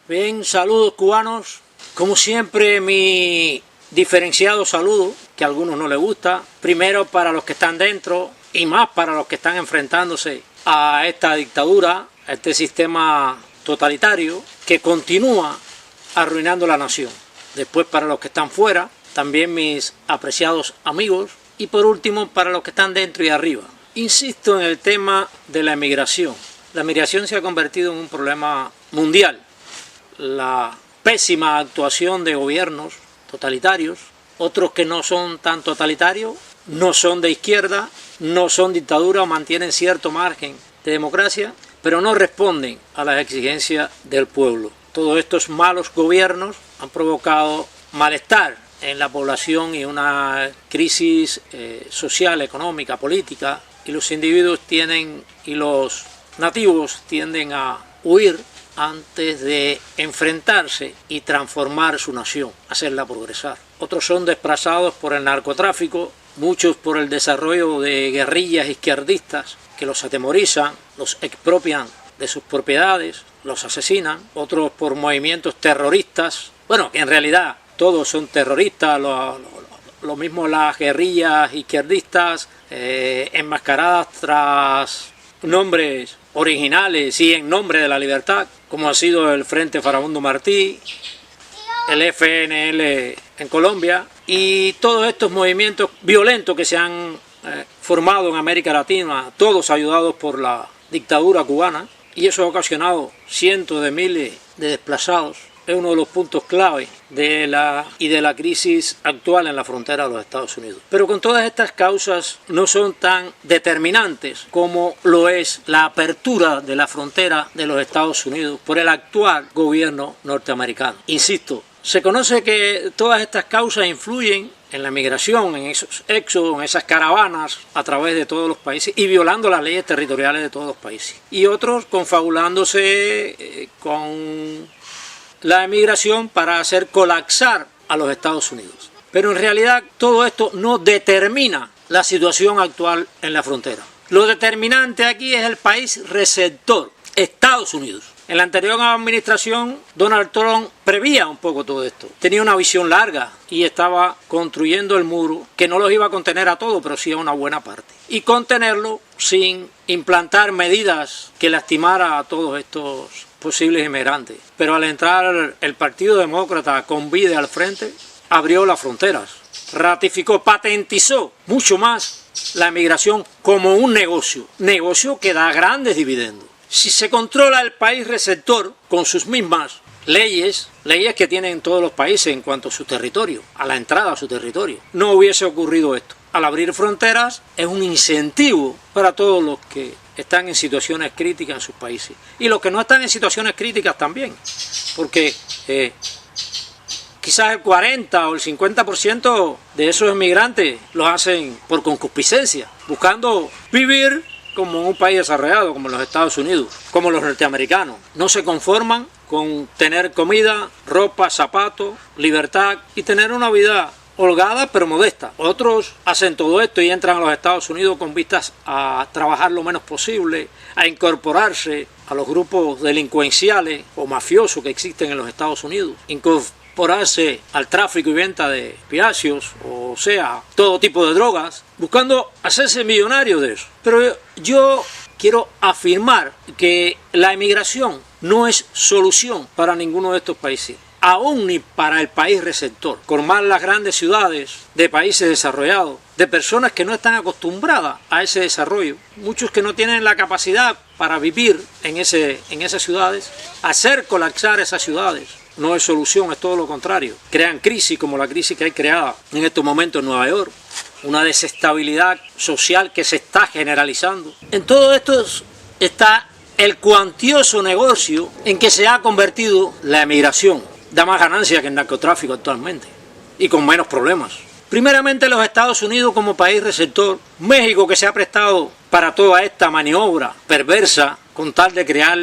Bien, saludos cubanos. Como siempre, mi diferenciado saludo, que a algunos no les gusta. Primero para los que están dentro y más para los que están enfrentándose a esta dictadura, a este sistema totalitario que continúa arruinando la nación. Después para los que están fuera, también mis apreciados amigos. Y por último para los que están dentro y arriba. Insisto en el tema de la emigración. La emigración se ha convertido en un problema mundial. La pésima actuación de gobiernos totalitarios, otros que no son tan totalitarios, no son de izquierda, no son dictadura o mantienen cierto margen de democracia, pero no responden a las exigencias del pueblo. Todos estos malos gobiernos han provocado malestar en la población y una crisis social, económica, política, y los individuos y los nativos tienden a huir antes de enfrentarse y transformar su nación, hacerla progresar. Otros son desplazados por el narcotráfico, muchos por el desarrollo de guerrillas izquierdistas que los atemorizan, los expropian de sus propiedades, los asesinan, otros por movimientos terroristas, bueno, en realidad todos son terroristas, lo mismo las guerrillas izquierdistas enmascaradas tras nombres originales y en nombre de la libertad, como ha sido el Frente Farabundo Martí, el FNL en Colombia, y todos estos movimientos violentos que se han formado en América Latina, todos ayudados por la dictadura cubana, y eso ha ocasionado cientos de miles de desplazados. Es uno de los puntos clave de la crisis actual en la frontera de los Estados Unidos. Pero con todas estas causas no son tan determinantes como lo es la apertura de la frontera de los Estados Unidos por el actual gobierno norteamericano. Insisto, se conoce que todas estas causas influyen en la migración, en esos éxodos, en esas caravanas a través de todos los países y violando las leyes territoriales de todos los países. Y otros confabulándose con la emigración para hacer colapsar a los Estados Unidos. Pero en realidad todo esto no determina la situación actual en la frontera. Lo determinante aquí es el país receptor, Estados Unidos. En la anterior administración, Donald Trump prevía un poco todo esto. Tenía una visión larga y estaba construyendo el muro que no los iba a contener a todos, pero sí a una buena parte. Y contenerlo sin implantar medidas que lastimara a todos estos posibles inmigrantes. Pero al entrar el Partido Demócrata con Biden al frente, abrió las fronteras, ratificó, patentizó mucho más la emigración como un negocio que da grandes dividendos. Si se controla el país receptor con sus mismas leyes que tienen todos los países en cuanto a su territorio, a la entrada a su territorio, no hubiese ocurrido esto. Al abrir fronteras es un incentivo para todos los que están en situaciones críticas en sus países. Y los que no están en situaciones críticas también, porque quizás el 40 o el 50% de esos inmigrantes los hacen por concupiscencia, buscando vivir como en un país desarrollado, como los Estados Unidos, como los norteamericanos. No se conforman con tener comida, ropa, zapatos, libertad y tener una vida holgada pero modesta. Otros hacen todo esto y entran a los Estados Unidos con vistas a trabajar lo menos posible, a incorporarse a los grupos delincuenciales o mafiosos que existen en los Estados Unidos, incorporarse al tráfico y venta de opiáceos, o sea, todo tipo de drogas, buscando hacerse millonarios de eso. Pero yo quiero afirmar que la emigración no es solución para ninguno de estos países, aún ni para el país receptor. Colmar las grandes ciudades de países desarrollados, de personas que no están acostumbradas a ese desarrollo, muchos que no tienen la capacidad para vivir en esas ciudades, hacer colapsar esas ciudades no es solución, es todo lo contrario. Crean crisis como la crisis que hay creada en estos momentos en Nueva York, una desestabilidad social que se está generalizando. En todo esto está el cuantioso negocio en que se ha convertido la emigración. Da más ganancia que el narcotráfico actualmente y con menos problemas. Primeramente los Estados Unidos como país receptor, México que se ha prestado para toda esta maniobra perversa con tal de crear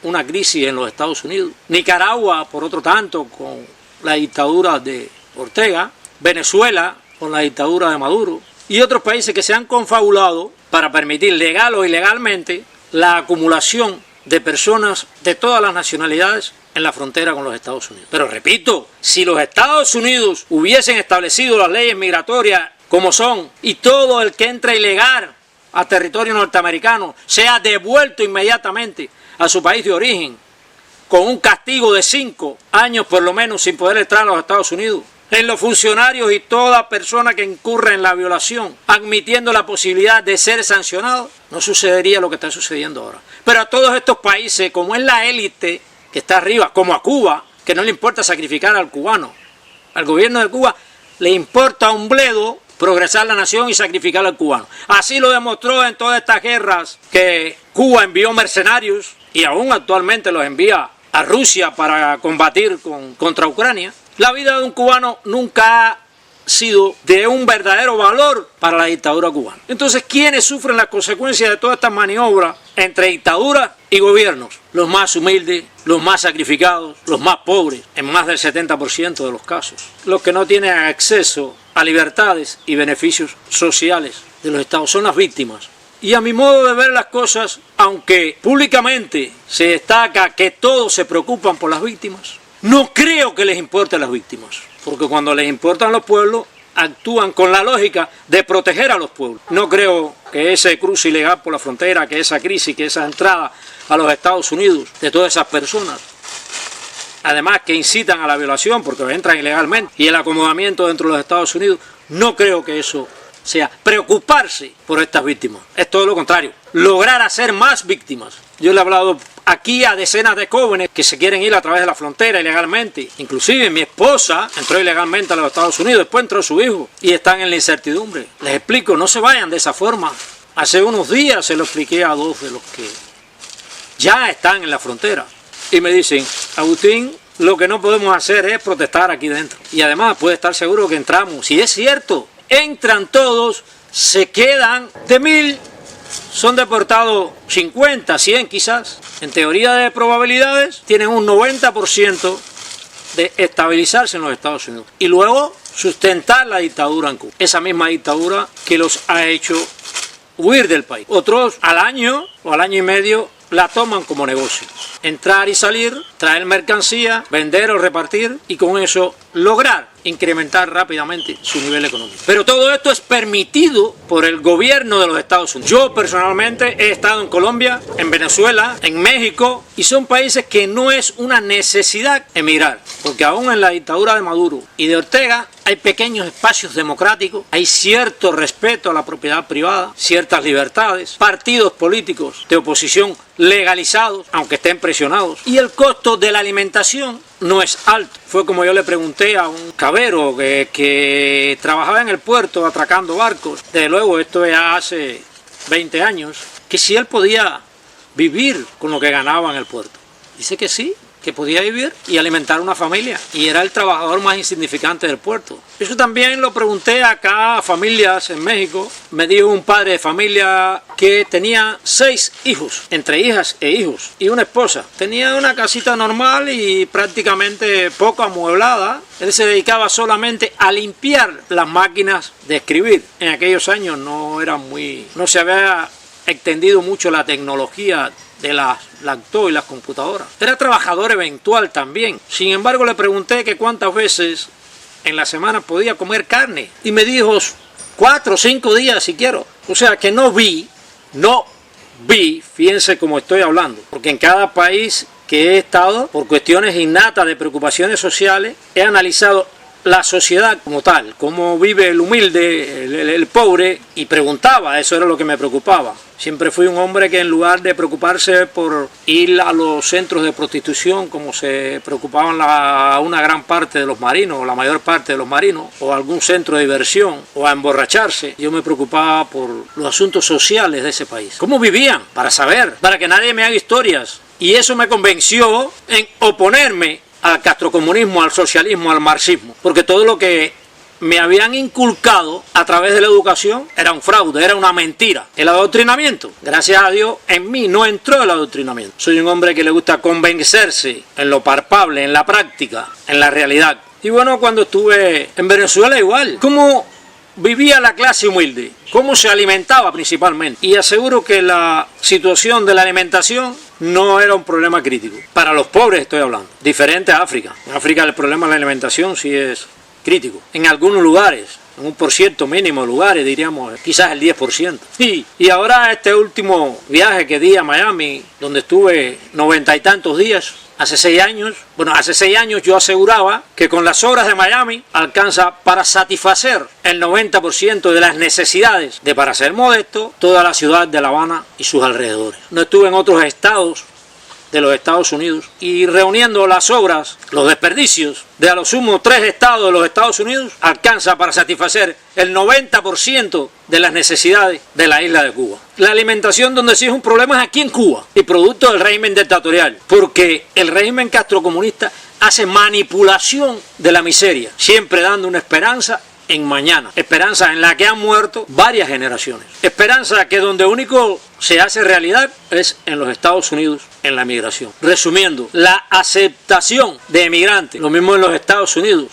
una crisis en los Estados Unidos. Nicaragua, por otro tanto, con la dictadura de Ortega. Venezuela, con la dictadura de Maduro. Y otros países que se han confabulado para permitir legal o ilegalmente la acumulación de personas de todas las nacionalidades en la frontera con los Estados Unidos. Pero repito, si los Estados Unidos hubiesen establecido las leyes migratorias como son y todo el que entra ilegal a territorio norteamericano sea devuelto inmediatamente a su país de origen con un castigo de 5 años por lo menos sin poder entrar a los Estados Unidos, en los funcionarios y toda persona que incurra en la violación, admitiendo la posibilidad de ser sancionado, no sucedería lo que está sucediendo ahora. Pero a todos estos países, como es la élite que está arriba, como a Cuba, que no le importa sacrificar al cubano, al gobierno de Cuba le importa un bledo progresar la nación y sacrificar al cubano. Así lo demostró en todas estas guerras que Cuba envió mercenarios y aún actualmente los envía a Rusia para combatir contra Ucrania. La vida de un cubano nunca ha sido de un verdadero valor para la dictadura cubana. Entonces, ¿quiénes sufren las consecuencias de todas estas maniobras entre dictaduras y gobiernos? Los más humildes, los más sacrificados, los más pobres, en más del 70% de los casos. Los que no tienen acceso a libertades y beneficios sociales de los Estados son las víctimas. Y a mi modo de ver las cosas, aunque públicamente se destaca que todos se preocupan por las víctimas, no creo que les importe a las víctimas, porque cuando les importan los pueblos, actúan con la lógica de proteger a los pueblos. No creo que ese cruce ilegal por la frontera, que esa crisis, que esa entrada a los Estados Unidos de todas esas personas, además que incitan a la violación porque entran ilegalmente, y el acomodamiento dentro de los Estados Unidos, no creo que eso sea preocuparse por estas víctimas. Es todo lo contrario, lograr hacer más víctimas. Yo le he hablado aquí a decenas de jóvenes que se quieren ir a través de la frontera ilegalmente. Inclusive mi esposa entró ilegalmente a los Estados Unidos, después entró su hijo y están en la incertidumbre. Les explico, no se vayan de esa forma. Hace unos días se lo expliqué a 2 de los que ya están en la frontera y me dicen, Agustín, lo que no podemos hacer es protestar aquí dentro. Y además puede estar seguro que entramos. Si es cierto, entran todos, se quedan de 1000, son deportados 50, 100 quizás. En teoría de probabilidades tienen un 90% de estabilizarse en los Estados Unidos y luego sustentar la dictadura en Cuba. Esa misma dictadura que los ha hecho huir del país. Otros al año o al año y medio la toman como negocio. Entrar y salir, traer mercancía, vender o repartir y con eso lograr incrementar rápidamente su nivel económico. Pero todo esto es permitido por el gobierno de los Estados Unidos. Yo personalmente he estado en Colombia, en Venezuela, en México y son países que no es una necesidad emigrar, porque aún en la dictadura de Maduro y de Ortega hay pequeños espacios democráticos, hay cierto respeto a la propiedad privada, ciertas libertades, partidos políticos de oposición legalizados, aunque estén presionados, y el costo de la alimentación no es alto. Fue como yo le pregunté a un cabero que trabajaba en el puerto atracando barcos, desde luego esto ya hace 20 años, que si él podía vivir con lo que ganaba en el puerto. Dice que sí, que podía vivir y alimentar una familia, y era el trabajador más insignificante del puerto. Eso también lo pregunté acá a familias en México. Me dijo un padre de familia que tenía 6 hijos, entre hijas e hijos, y una esposa. Tenía una casita normal y prácticamente poco amueblada. Él se dedicaba solamente a limpiar las máquinas de escribir. En aquellos años no se había extendido mucho la tecnología de las laptops y las computadoras. Era trabajador eventual también. Sin embargo, le pregunté que cuántas veces en la semana podía comer carne. Y me dijo 4 o 5 días si quiero. O sea que no vi, fíjense cómo estoy hablando. Porque en cada país que he estado, por cuestiones innatas de preocupaciones sociales, he analizado la sociedad como tal, cómo vive el humilde, el pobre, y preguntaba, eso era lo que me preocupaba. Siempre fui un hombre que en lugar de preocuparse por ir a los centros de prostitución, como se preocupaban una gran parte de los marinos, o la mayor parte de los marinos, o a algún centro de diversión, o a emborracharse, yo me preocupaba por los asuntos sociales de ese país. ¿Cómo vivían? Para saber, para que nadie me haga historias. Y eso me convenció en oponerme al castrocomunismo, al socialismo, al marxismo, porque todo lo que me habían inculcado a través de la educación era un fraude, era una mentira. El adoctrinamiento, gracias a Dios, en mí no entró el adoctrinamiento. Soy un hombre que le gusta convencerse en lo palpable, en la práctica, en la realidad. Y bueno, cuando estuve en Venezuela igual, ¿cómo vivía la clase humilde? ¿Cómo se alimentaba principalmente? Y aseguro que la situación de la alimentación no era un problema crítico. Para los pobres estoy hablando, diferente a África. En África el problema de la alimentación sí es crítico. En algunos lugares, en un % mínimo de lugares, diríamos, quizás el 10%. Y ahora este último viaje que di a Miami, donde estuve 90 y tantos días, hace 6 años, hace 6 años yo aseguraba que con las obras de Miami alcanza para satisfacer el 90% de las necesidades de, para ser modesto, toda la ciudad de La Habana y sus alrededores. No estuve en otros estados de los Estados Unidos y reuniendo las obras, los desperdicios de a lo sumo 3 estados de los Estados Unidos, alcanza para satisfacer el 90% de las necesidades de la isla de Cuba. La alimentación donde sí es un problema es aquí en Cuba y producto del régimen dictatorial, porque el régimen castrocomunista hace manipulación de la miseria, siempre dando una esperanza en mañana, esperanza en la que han muerto varias generaciones, esperanza que donde único se hace realidad es en los Estados Unidos, en la migración. Resumiendo, la aceptación de emigrantes, lo mismo en los Estados Unidos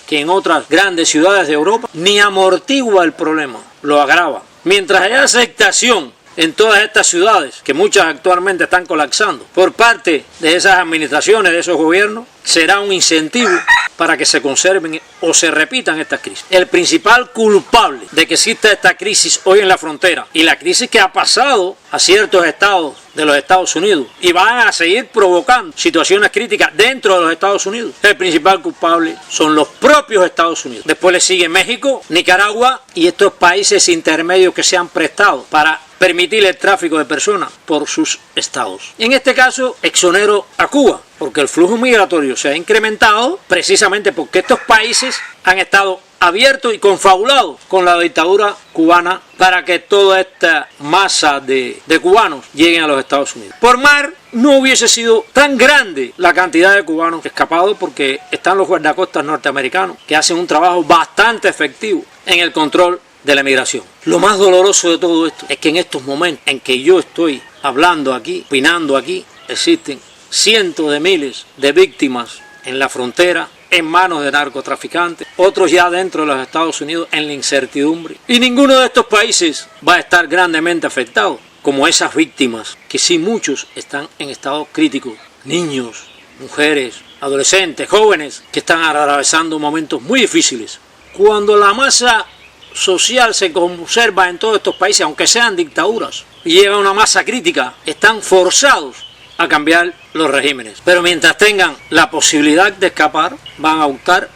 que en otras grandes ciudades de Europa, ni amortigua el problema, lo agrava. Mientras haya aceptación en todas estas ciudades, que muchas actualmente están colapsando, por parte de esas administraciones, de esos gobiernos, será un incentivo para que se conserven o se repitan estas crisis. El principal culpable de que exista esta crisis hoy en la frontera y la crisis que ha pasado a ciertos estados de los Estados Unidos y van a seguir provocando situaciones críticas dentro de los Estados Unidos, el principal culpable son los propios Estados Unidos. Después le sigue México, Nicaragua y estos países intermedios que se han prestado para permitir el tráfico de personas por sus estados. En este caso, exonero a Cuba, porque el flujo migratorio se ha incrementado precisamente porque estos países han estado abiertos y confabulados con la dictadura cubana para que toda esta masa de cubanos lleguen a los Estados Unidos. Por mar no hubiese sido tan grande la cantidad de cubanos escapados porque están los guardacostas norteamericanos que hacen un trabajo bastante efectivo en el control de la migración. Lo más doloroso de todo esto es que en estos momentos en que yo estoy hablando aquí, opinando aquí, existen cientos de miles de víctimas en la frontera, en manos de narcotraficantes, otros ya dentro de los Estados Unidos en la incertidumbre. Y ninguno de estos países va a estar grandemente afectado, como esas víctimas, que sí muchos están en estado crítico. Niños, mujeres, adolescentes, jóvenes, que están atravesando momentos muy difíciles. Cuando la masa social se conserva en todos estos países, aunque sean dictaduras, y llega una masa crítica, están forzados a cambiar los regímenes. Pero mientras tengan la posibilidad de escapar, van a optar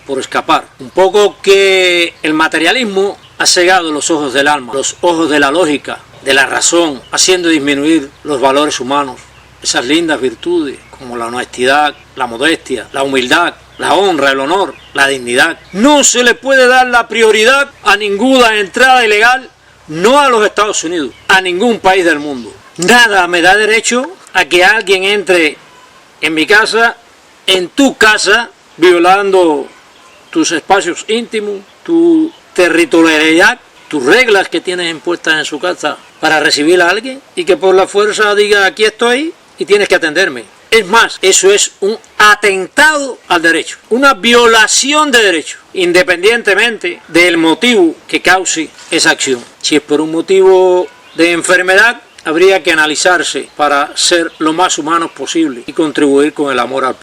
por escapar. Un poco que el materialismo ha cegado los ojos del alma, los ojos de la lógica, de la razón, haciendo disminuir los valores humanos, esas lindas virtudes como la honestidad, la modestia, la humildad, la honra, el honor, la dignidad. No se le puede dar la prioridad a ninguna entrada ilegal, no a los Estados Unidos, a ningún país del mundo. Nada me da derecho a que alguien entre en mi casa, en tu casa, violando tus espacios íntimos, tu territorialidad, tus reglas que tienes impuestas en su casa para recibir a alguien y que por la fuerza diga aquí estoy y tienes que atenderme. Es más, eso es un atentado al derecho, una violación de derecho, independientemente del motivo que cause esa acción. Si es por un motivo de enfermedad, habría que analizarse para ser lo más humanos posible y contribuir con el amor al